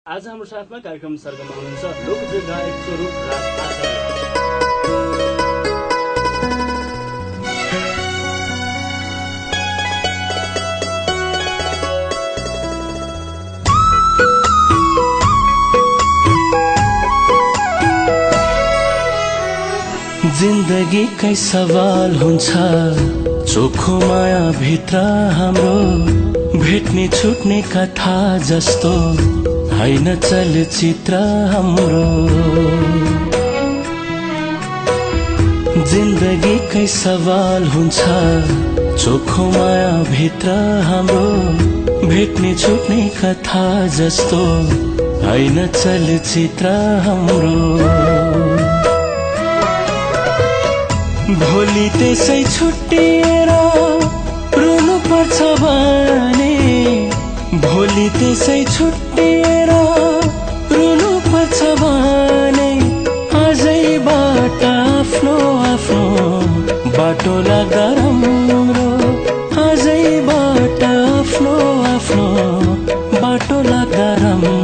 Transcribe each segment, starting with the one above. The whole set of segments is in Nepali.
आज हाम्रो साथमा कार्यक्रम सर्गमा हुनुहुन्छ लोकप्रिय गायक स्वरूप राज आचार्य। जिन्दगीकै सवाल हुन्छ चोखो माया भित्र हाम्रो भेट्ने छुट्ने कथा जस्तो हैन चलचित्र हाम्रो। जिन्दगीकै सवाल हुन्छ चोखो माया भित्र हाम्रो भेट्ने छुट्ने कथा जस्तो हैन चलचित्र हाम्रो। भोलि त्यसै छुट्टिएर रुनु पर्छ भने, भोलि त्यसै छुट्टिएर रुनु पर्छ भने आजैबाट आफ्नो आफ्नो बाटो लाग्दा राम्रो, आजैबाट आफ्नो आफ्नो बाटो लाग्दा राम्रो।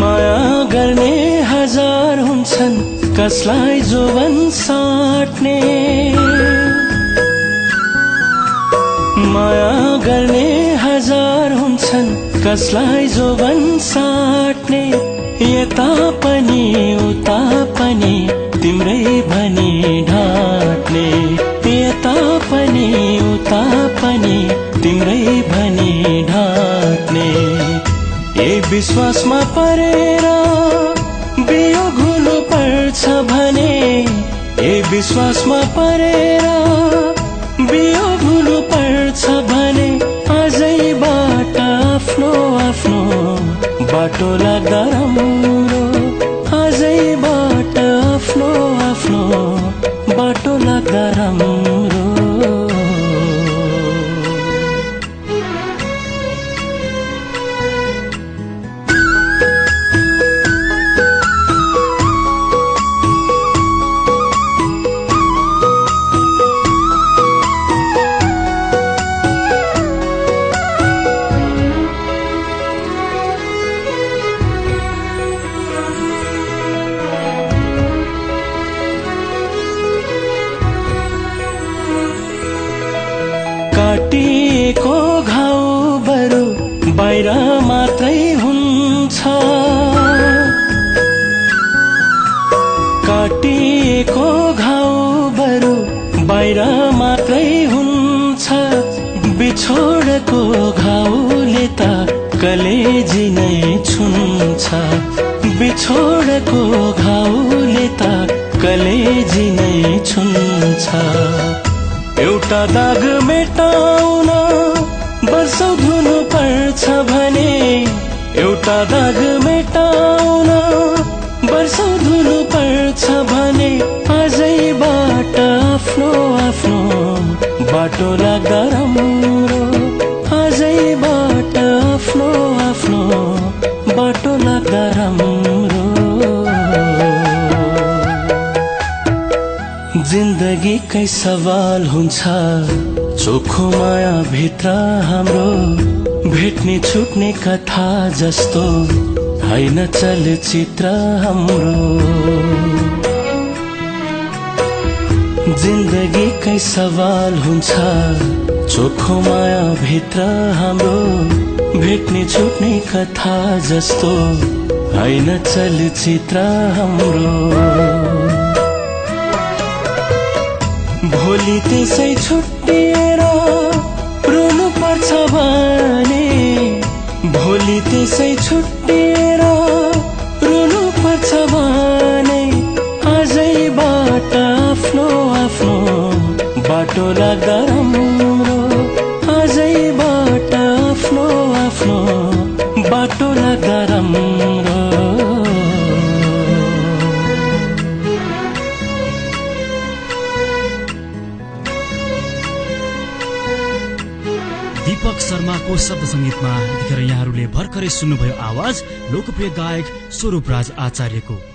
माया गर्ने हजार हुन्छन् कसलाई जोवन साट्ने, माया गर्ने हजार हुन्छन् कसलाई जोवन साट्ने। यता पनि उता पनि तिम्रै भनी ढाट्ने, यता पनि उता पनि तिम्रै भनी ढाट्ने। ए विश्वासमा परेर बियो घुनु पर्छ भने, ए विश्वासमा परेर बियो घुनु पर्छ भने आजैबाट आफ्नो आफ्नो बाटो लाग्दा राम्रो, आजैबाट आफ्नो आफ्नो बाटो लाग्दा राम्रो। काटिएको घाउ बरु बाहिर मात्रै हुन्छ, काटिएको घाउ बरु बाहिर मात्रै हुन्छ। बिछोडको घाउले त कलेजी नै छुन्छ, बिछोडको घाउले त कलेजी नै छुन्छ। एउटा दाग मेटाउन वर्षौं धुनु पर्छ भने, एउटा दाग मेटाउन वर्षौं धुनु पर्छ भने आजैबाट आफ्नो आफ्नो बाटो लाग्दा राम्रो, आजैबाट आफ्नो आफ्नो बाटो लाग्दा राम्रो। जिन्दगीकै सवाल हुन्छ चोखो माया भित्र हाम्रो भेट्ने छुट्ने कथा जस्तो हैन चलचित्र हाम्रो। जिन्दगीकै सवाल हुन्छ चोखो माया भित्र हाम्रो भेट्ने छुट्ने कथा जस्तो हैन चलचित्र हाम्रो। भोलि त्यसै छुट्टिएर रुनु पर्छ भने, भोलि त्यसै छुट्टिएर रुनु पर्छ भने आजैबाट आफ्नो आफ्नो बाटो लाग्दा राम्रो, आजैबाट आफ्नो आफ्नो बाटो बाटो लाग्दा राम्रो। दीपक शर्माको शब्द संगीतमा यतिखेर यहाँहरूले भर्खरै सुन्नुभयो आवाज लोकप्रिय गायक स्वरूप राज आचार्यको।